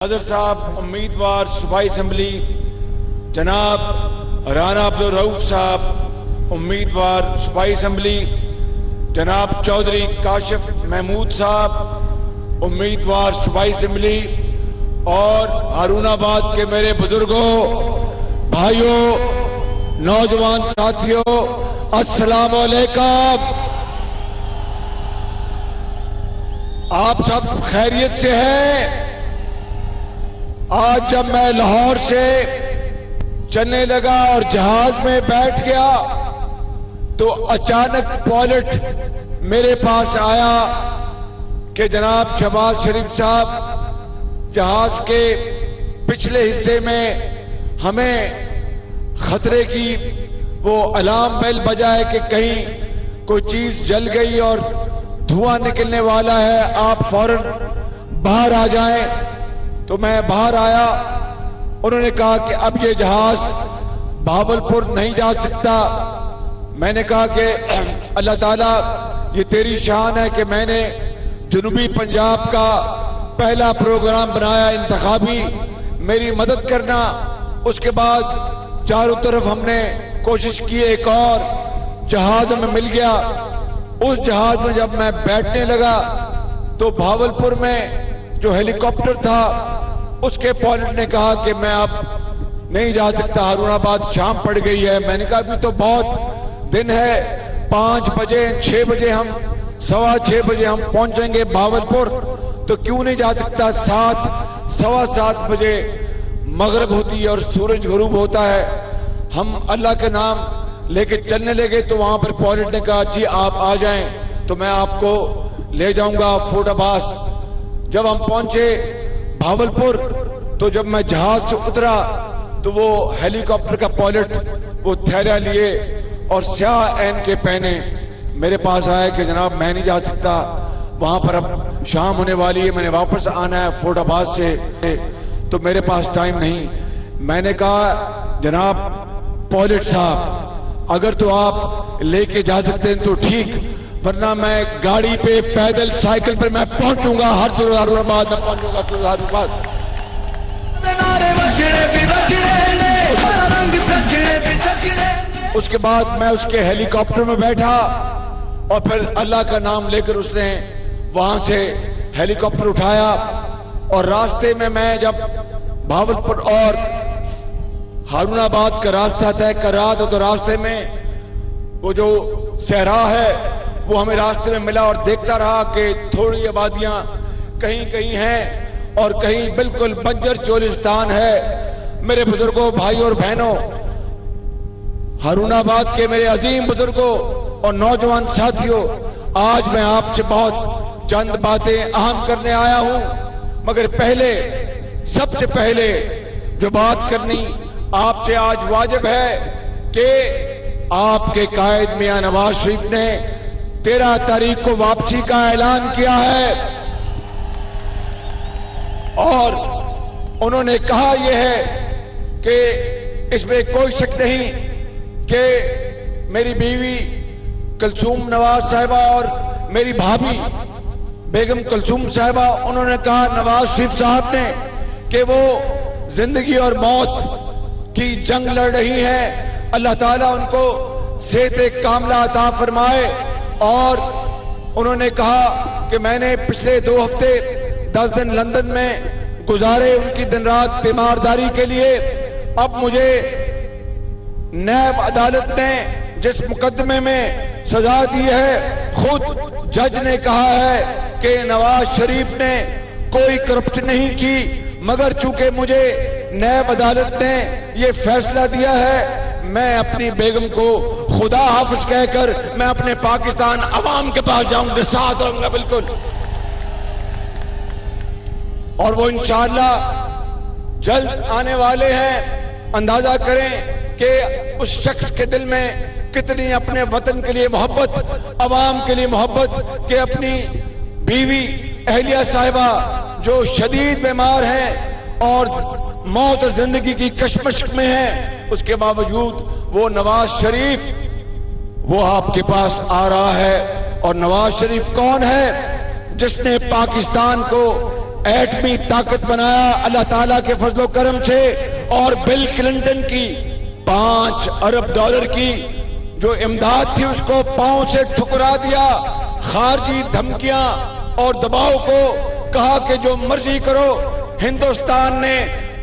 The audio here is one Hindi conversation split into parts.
सदर साहब उम्मीदवार सूबाई असम्बली जनाब राना अब्दुल रऊफ साहब, उम्मीदवार सूबाई असम्बली जनाब चौधरी काशिफ महमूद साहब, उम्मीदवार सूबाई असम्बली, और हारूनाबाद के मेरे बुजुर्गों, भाइयों, नौजवान साथियों, अस्सलाम वालेकुम। आप सब खैरियत से हैं? आज जब मैं लाहौर से चलने लगा और जहाज में बैठ गया तो अचानक पायलट मेरे पास आया कि जनाब शहबाज शरीफ साहब, जहाज के पिछले हिस्से में हमें खतरे की वो अलार्म बेल बजा है कि कहीं कोई चीज जल गई और धुआं निकलने वाला है, आप फौरन बाहर आ जाएं। तो मैं बाहर आया। उन्होंने कहा कि अब ये जहाज भावलपुर नहीं जा सकता। मैंने कहा कि अल्लाह ताला, ये तेरी शान है कि मैंने जनूबी पंजाब का पहला प्रोग्राम बनाया इंतखाबी, मेरी मदद करना। उसके बाद चारों तरफ हमने कोशिश की, एक और जहाज हमें मिल गया। उस जहाज में जब मैं बैठने लगा तो भावलपुर में जो हेलीकॉप्टर था उसके पायलट ने कहा कि मैं अब नहीं जा सकता, हारूनाबाद शाम पड़ गई है। मैंने कहा अभी तो बहुत दिन है, 5 बजे 6 बजे हम 6:15 बजे हम पहुंचेंगे भावलपुर, तो क्यों नहीं जा सकता? 7 सवा 7 बजे मगरिब होती है और सूरज गुरूब होता है। हम अल्लाह के नाम लेके चलने लगे तो वहां पर पायलट ने कहा जी आप आ जाएं तो मैं आपको ले जाऊंगा फोर्ट अब्बास। जब हम पहुंचे भावलपुर तो जब मैं जहाज से उतरा तो वो हेलीकॉप्टर का पायलट वो थैला लिए और स्याह ऐन के पहने मेरे पास आया कि जनाब मैं नहीं जा सकता, वहां पर अब शाम होने वाली है, मैंने वापस आना है फोर्ट अब्बास से, तो मेरे पास टाइम नहीं। मैंने कहा जनाब पायलट साहब, अगर तो आप लेके जा सकते हैं तो ठीक, वरना मैं गाड़ी पे पैदल साइकिल पर मैं पहुंचूंगा, हारूनाबाद में पहुंचूंगा। उसके बाद मैं उसके हेलीकॉप्टर में बैठा और फिर अल्लाह का नाम लेकर उसने वहां से हेलीकॉप्टर उठाया। और रास्ते में मैं जब भावलपुर और हारूनाबाद का रास्ता तय कर रहा था तो रास्ते में वो जो सहरा है वो हमें रास्ते में मिला और देखता रहा कि थोड़ी आबादियां कहीं कहीं हैं और कहीं बिल्कुल बंजर चोलिस्तान है। मेरे बुजुर्गों, भाइयों और बहनों, हारूनाबाद के मेरे अजीम बुजुर्गों और नौजवान साथियों, आज मैं आपसे बहुत चंद बातें अहम करने आया हूं, मगर पहले सबसे पहले जो बात करनी आपसे आज वाजिब है कि आपके कायद मियां नवाज शरीफ ने 13 तारीख को वापसी का ऐलान किया है और उन्होंने कहा यह है कि इसमें कोई शक नहीं कि मेरी बीवी कुलसूम नवाज साहिबा और मेरी भाभी बेगम कुलसूम साहिबा, उन्होंने कहा नवाज शरीफ साहब ने कि वो जिंदगी और मौत की जंग लड़ रही है, अल्लाह ताला उनको सेहत कामला अता फरमाए। और उन्होंने कहा कि मैंने पिछले 2 हफ्ते 10 दिन लंदन में गुजारे उनकी दिन रात तीमारदारी के लिए। अब मुझे नैब अदालत ने जिस मुकदमे में सजा दी है, खुद जज ने कहा है कि नवाज शरीफ ने कोई करप्शन नहीं की, मगर चूंकि मुझे नैब अदालत ने ये फैसला दिया है, मैं अपनी बेगम को खुदा हाफिज कहकर मैं अपने पाकिस्तान अवाम के पास जाऊंगा, साथ रहूंगा बिल्कुल। और वो इंशाअल्लाह जल्द आने वाले हैं। अंदाजा करें कि उस शख्स के दिल में कितनी अपने वतन के लिए मोहब्बत, अवाम के लिए मोहब्बत, कि अपनी बीवी अहलिया साहिबा जो शदीद बीमार हैं और मौत और जिंदगी की कशमकश में है, उसके बावजूद वो नवाज शरीफ वो आपके पास आ रहा है। और नवाज शरीफ कौन है? जिसने पाकिस्तान को एटमी ताकत बनाया अल्लाह ताला के फजलो करम से, और बिल क्लिंटन की 5 अरब डॉलर की जो इमदाद थी उसको पांव से ठुकरा दिया। खारजी धमकियां और दबाव को कहा कि जो मर्जी करो। हिंदुस्तान ने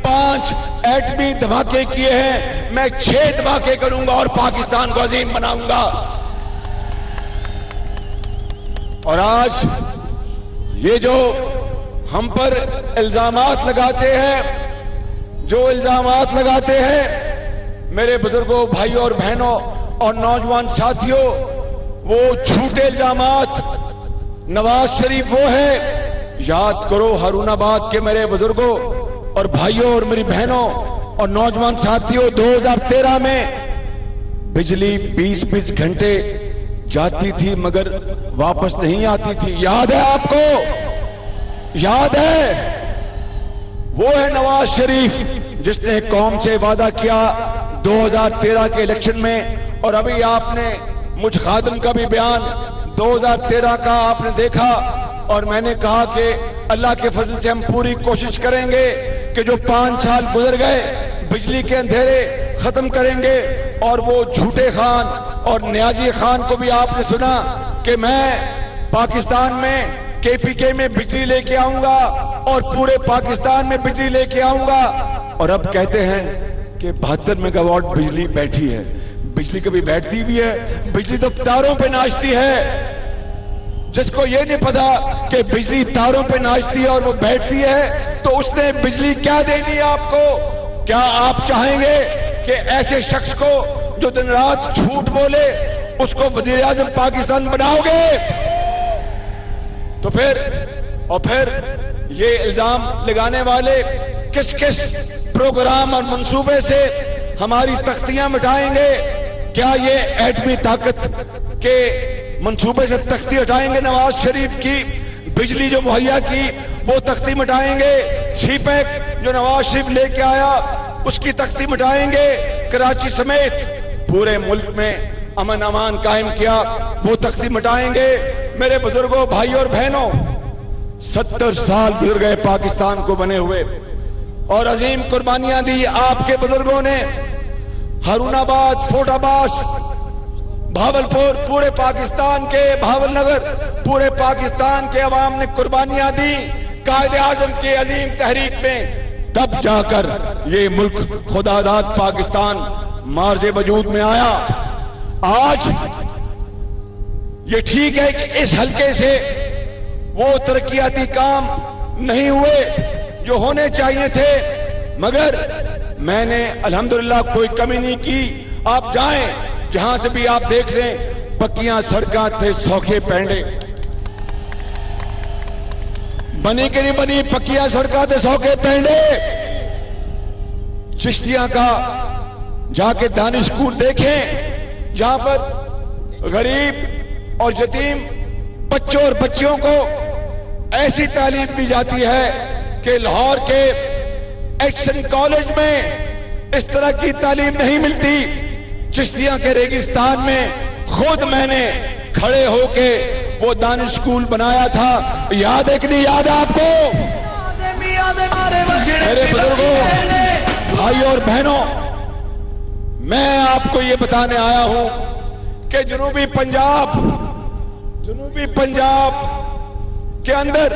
5 एटमी धमाके किए हैं, मैं 6 धमाके करूंगा और पाकिस्तान को अजीम बनाऊंगा। और आज ये जो हम पर इल्जामात लगाते हैं, जो इल्जामात लगाते हैं मेरे बुजुर्गों, भाइयों और बहनों और नौजवान साथियों, वो झूठे इल्जामात। नवाज शरीफ वो है, याद करो हारूनाबाद के मेरे बुजुर्गों और भाइयों और मेरी बहनों और नौजवान साथियों, 2013 में बिजली 20-20 घंटे जाती थी मगर वापस नहीं आती थी। याद है आपको? याद है? वो है नवाज शरीफ जिसने कौम से वादा किया 2013 के इलेक्शन में। और अभी आपने मुझ खादिम का भी बयान 2013 का आपने देखा, और मैंने कहा कि अल्लाह के फजल से हम पूरी कोशिश करेंगे कि जो 5 साल गुजर गए बिजली के अंधेरे खत्म करेंगे। और वो झूठे खान और नियाजी खान को भी आपने सुना कि मैं पाकिस्तान में केपीके में बिजली लेके आऊंगा और पूरे पाकिस्तान में बिजली लेके आऊंगा। और अब कहते हैं कि 72 मेगावाट बिजली बैठी है। बिजली कभी बैठती भी है? बिजली तो तारों पे नाचती है। जिसको ये नहीं पता कि बिजली तारों पे नाचती है और वो बैठती है, तो उसने बिजली क्या देनी है आपको? क्या आप चाहेंगे कि ऐसे शख्स को जो दिन रात झूठ बोले उसको वजीर आजम पाकिस्तान बनाओगे? तो फिर ये इल्जाम लगाने वाले किस किस प्रोग्राम और मंसूबे से हमारी तख्तियां मिटाएंगे? क्या ये एटमी ताकत के मंसूबे से तख्ती हटाएंगे? नवाज शरीफ की बिजली जो मुहैया की वो तख्ती मिटाएंगे? सीपैक जो नवाज शरीफ लेके आया उसकी तख्ती मिटाएंगे? कराची समेत पूरे मुल्क में अमन अमान कायम किया, वो तख्ती मिटाएंगे? मेरे बुजुर्गों, भाइयों और बहनों, 70 साल गुजर गए पाकिस्तान को बने हुए और अजीम कुर्बानियां दी आपके बुजुर्गों ने। हारूनाबाद, फोर्टाबाद, भावलपुर, पूरे पाकिस्तान के भावलनगर, पूरे पाकिस्तान के अवाम ने कुर्बानियां दी कायदे आजम की अजीम तहरीक में। तब जाकर ये मुल्क खुदादाद पाकिस्तान मार्जे वजूद में आया। आज ये ठीक है कि इस हल्के से वो तरक्याती काम नहीं हुए जो होने चाहिए थे, मगर मैंने अल्हम्दुलिल्लाह कोई कमी नहीं की। आप जाएं जहां से भी आप देख रहे हैं, पक्कियां सड़कां थे, सौखे पैंडे। बनी कि नहीं बनी? पक्कियां सड़कां थे, सौखे पैंडे। चिश्तियां का जाके दानिश स्कूल देखें जहां पर गरीब और यतीम बच्चों और बच्चियों को ऐसी तालीम दी जाती है कि लाहौर के एक्शन कॉलेज में इस तरह की तालीम नहीं मिलती। चिश्तियां के रेगिस्तान में खुद मैंने खड़े होके वो दानिश स्कूल बनाया था। याद है कि नहीं याद है आपको? मेरे बुजुर्गों, भाइयों और बहनों, मैं आपको ये बताने आया हूं कि जनूबी पंजाब के अंदर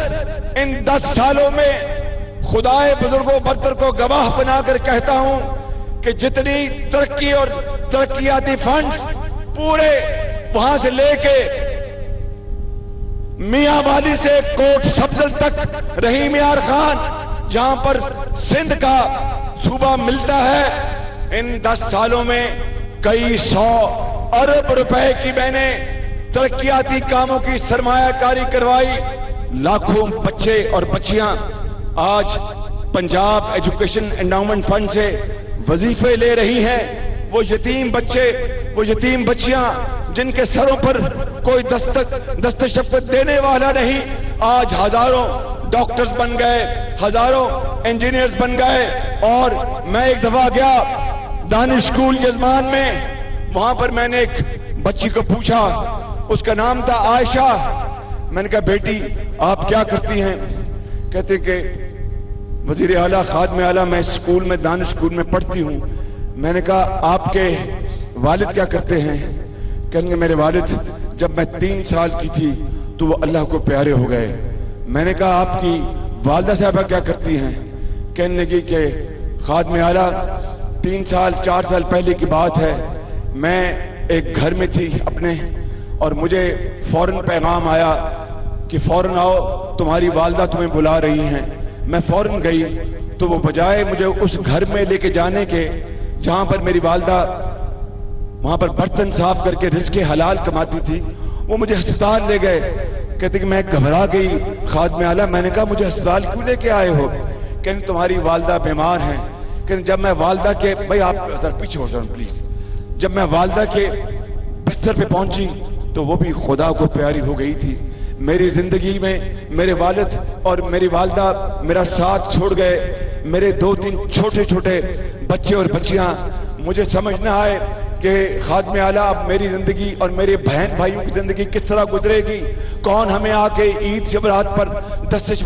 इन 10 सालों में खुदाए बुजुर्गों बरतर को गवाह बनाकर कहता हूं कि जितनी तरक्की और तरक्कियाती फंड्स पूरे वहां से लेके मियां वाली से कोट सफजल तक, रहीम यार खान जहां पर सिंध का सूबा मिलता है, इन 10 सालों में कई 100 अरब रुपए की मैंने तरक्कियाती कामों की सरमायाकारी करवाई। लाखों बच्चे और बच्चियां आज पंजाब एजुकेशन एंडाउमेंट फंड से वजीफे ले रही हैं। वो यतीम बच्चे, वो यतीम बच्चियां जिनके सरों पर कोई दस्तशफ़त देने वाला नहीं, आज हजारों डॉक्टर्स बन गए, हजारों इंजीनियर्स बन गए। और मैं एक दफा गया दानिश स्कूल यजमान में, वहां पर मैंने एक बच्ची को पूछा, उसका नाम था आयशा। मैंने कहा बेटी आप क्या करती हैं? कहते कि वजीर आला खादम आला मैं स्कूल में दानिश स्कूल में पढ़ती हूँ। मैंने कहा आपके वालिद क्या करते हैं? कहेंगे मेरे वालिद जब मैं 3 साल की थी तो वो अल्लाह को प्यारे हो गए। मैंने कहा आपकी वालदा साहबा क्या करती हैं? कहने लगी कि खादम आला 3 साल 4 साल पहले की बात है, मैं एक घर में थी अपने और मुझे फौरन पैगाम आया कि फौरन आओ तुम्हारी वालदा तुम्हें बुला रही हैं। मैं फौरन गई तो वो बजाय मुझे उस घर में लेके जाने के जहां पर मेरी वालदा वहां पर बर्तन साफ करके रिज़्क़े हलाल कमाती थी, वो मुझे अस्पताल ले गए। कहते कि मैं घबरा गई खादम आला। मैंने कहा मुझे अस्पताल क्यों लेके आए हो? कहते तुम्हारी वालदा बीमार हैं। कहते जब मैं वालदा के, भाई आप पीछे हो जाओ प्लीज, जब मैं वालदा के बिस्तर पे पहुंची तो वो भी खुदा को प्यारी हो गई थी। मेरी जिंदगी में मेरे वालिद और मेरी वालदा मेरा साथ छोड़ गए। मेरे 2-3 छोटे छोटे बच्चे और बच्चियां, मुझे समझ न आए कि खादम आला अब मेरी जिंदगी और मेरे बहन भाइयों की जिंदगी किस तरह गुजरेगी। कौन हमें आके ईद शब रात पर दस्तक